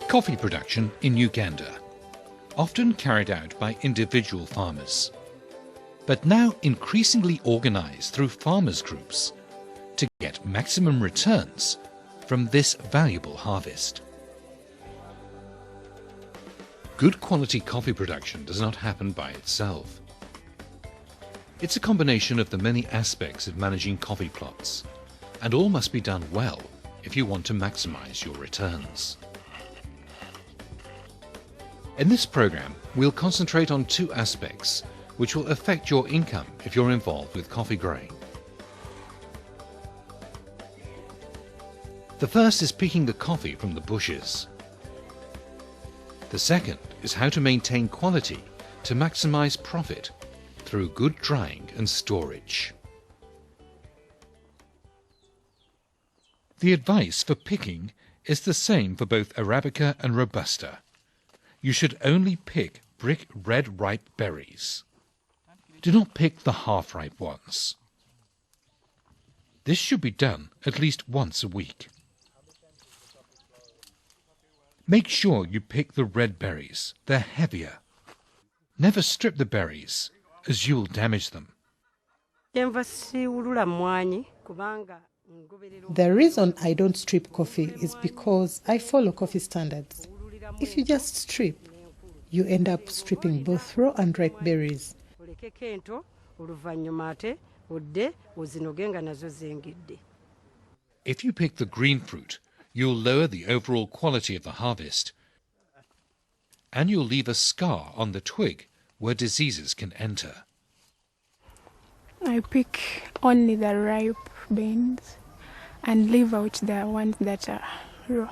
Coffee production in Uganda, often carried out by individual farmers, but now increasingly organised through farmers' groups to get maximum returns from this valuable harvest. Good quality coffee production does not happen by itself. It's a combination of the many aspects of managing coffee plots, and all must be done well if you want to maximise your returns. In this programme, we'll concentrate on two aspects which will affect your income if you're involved with coffee growing. The first is picking the coffee from the bushes. The second is how to maintain quality to maximise profit through good drying and storage. The advice for picking is the same for both Arabica and Robusta. You should only pick brick red ripe berries. Do not pick the half-ripe ones. This should be done at least once a week. Make sure you pick the red berries. They're heavier. Never strip the berries, as you'll damage them. The reason I don't strip coffee is because I follow coffee standards. If you just strip, you end up stripping both raw and ripe berries. If you pick the green fruit, you'll lower the overall quality of the harvest, and you'll leave a scar on the twig where diseases can enter. I pick only the ripe beans and leave out the ones that are raw.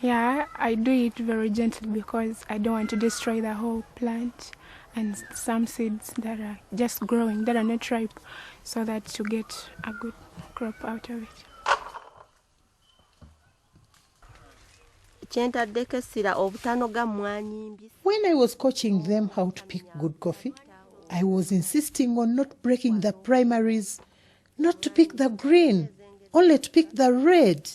Yeah, I do it very gently because I don't want to destroy the whole plant and some seeds that are just growing, that are not ripe, so that you get a good crop out of it. When I was coaching them how to pick good coffee, I was insisting on not breaking the primaries, not to pick the green, only to pick the red.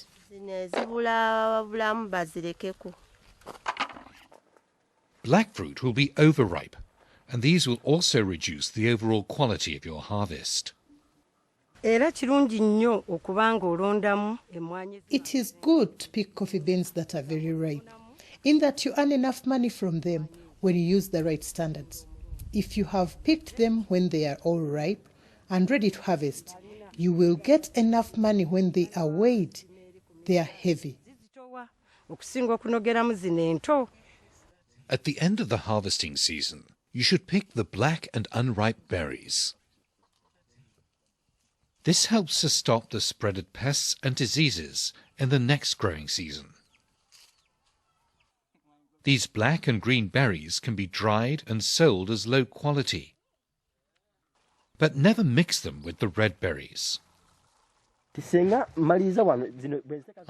Black fruit will be overripe, and these will also reduce the overall quality of your harvest. It is good to pick coffee beans that are very ripe, in that you earn enough money from them when you use the right standards. If you have picked them when they are all ripe and ready to harvest, you will get enough money when they are weighed. They are heavy. At the end of the harvesting season, you should pick the black and unripe berries. This helps to stop the spread of pests and diseases in the next growing season. These black and green berries can be dried and sold as low quality, but never mix them with the red berries. I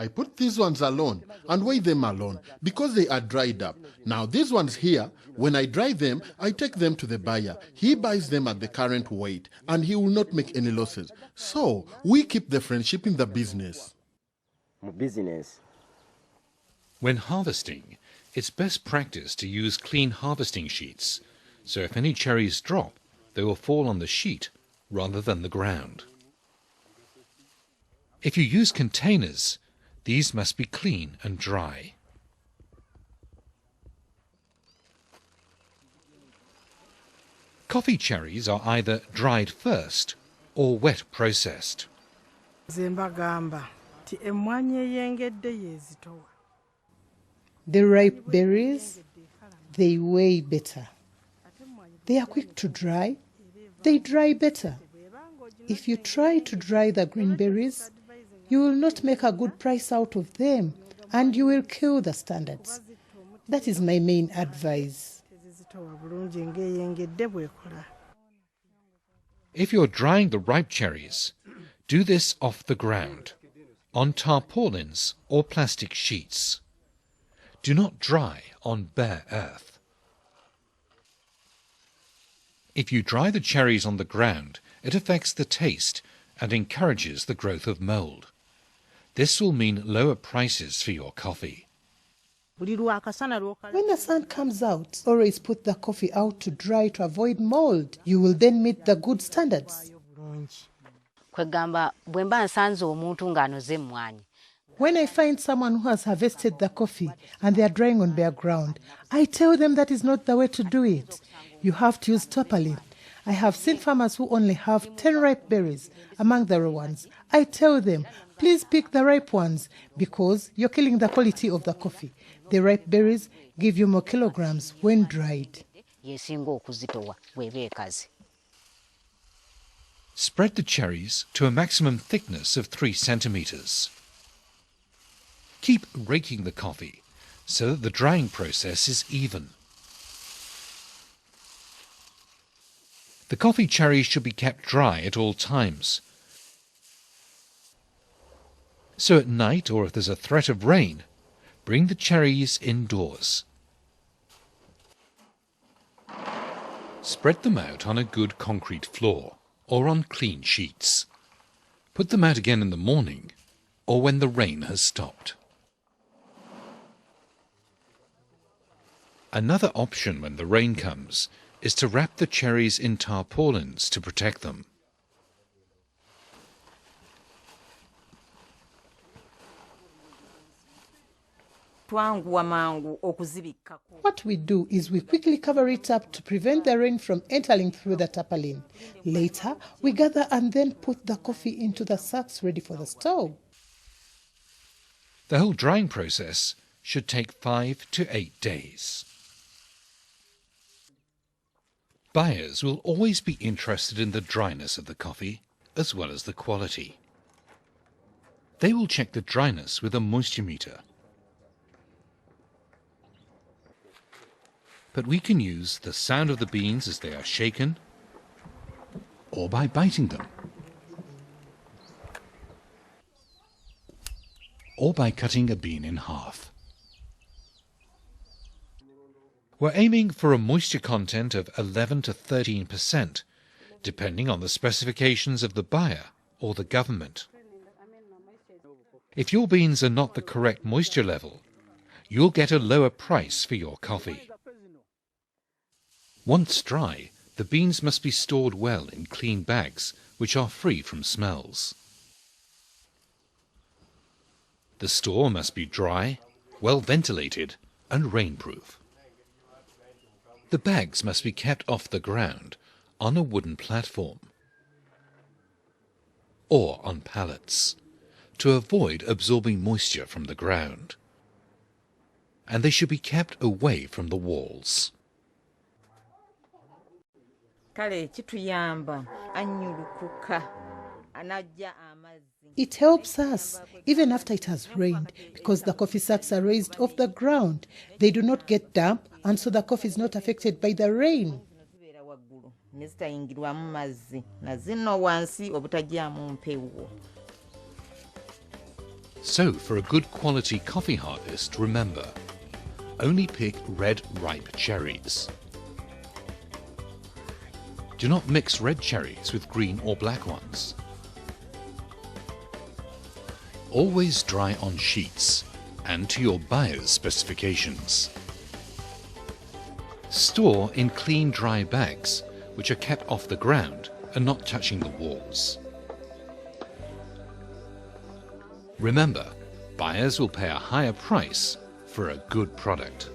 put these ones alone and weigh them alone because they are dried up. Now these ones here, when I dry them, I take them to the buyer. He buys them at the current weight and he will not make any losses. So we keep the friendship in the business. When harvesting, it's best practice to use clean harvesting sheets, so if any cherries drop, they will fall on the sheet rather than the ground. If you use containers, these must be clean and dry. Coffee cherries are either dried first or wet processed. The ripe berries, they weigh better. They are quick to dry. They dry better. If you try to dry the green berries, you will not make a good price out of them, and you will kill the standards. That is my main advice. If you're drying the ripe cherries, do this off the ground, on tarpaulins or plastic sheets. Do not dry on bare earth. If you dry the cherries on the ground, it affects the taste and encourages the growth of mold. This will mean lower prices for your coffee. When the sun comes out, always put the coffee out to dry to avoid mold. You will then meet the good standards. When I find someone who has harvested the coffee and they are drying on bare ground, I tell them that is not the way to do it. You have to use tarpaulin. I have seen farmers who only have 10 ripe berries among the raw ones. I tell them, please pick the ripe ones because you're killing the quality of the coffee. The ripe berries give you more kilograms when dried. Spread the cherries to a maximum thickness of 3 centimeters. Keep raking the coffee so that the drying process is even. The coffee cherries should be kept dry at all times. So at night, or if there's a threat of rain, bring the cherries indoors. Spread them out on a good concrete floor or on clean sheets. Put them out again in the morning or when the rain has stopped. Another option when the rain comes is to wrap the cherries in tarpaulins to protect them. What we do is we quickly cover it up to prevent the rain from entering through the tarpaulin. Later, we gather and then put the coffee into the sacks ready for the store. The whole drying process should take 5 to 8 days. Buyers will always be interested in the dryness of the coffee as well as the quality. They will check the dryness with a moisture meter. But we can use the sound of the beans as they are shaken or by biting them or by cutting a bean in half. We're aiming for a moisture content of 11 to 13%, depending on the specifications of the buyer or the government. If your beans are not the correct moisture level, you'll get a lower price for your coffee. Once dry, the beans must be stored well in clean bags which are free from smells. The store must be dry, well ventilated and rainproof. The bags must be kept off the ground on a wooden platform or on pallets to avoid absorbing moisture from the ground. And they should be kept away from the walls. It helps us, even after it has rained, because the coffee sacks are raised off the ground. They do not get damp, and so the coffee is not affected by the rain. So, for a good quality coffee harvest, remember, only pick red ripe cherries. Do not mix red cherries with green or black ones. Always dry on sheets and to your buyer's specifications. Store in clean dry bags which are kept off the ground and not touching the walls. Remember, buyers will pay a higher price for a good product.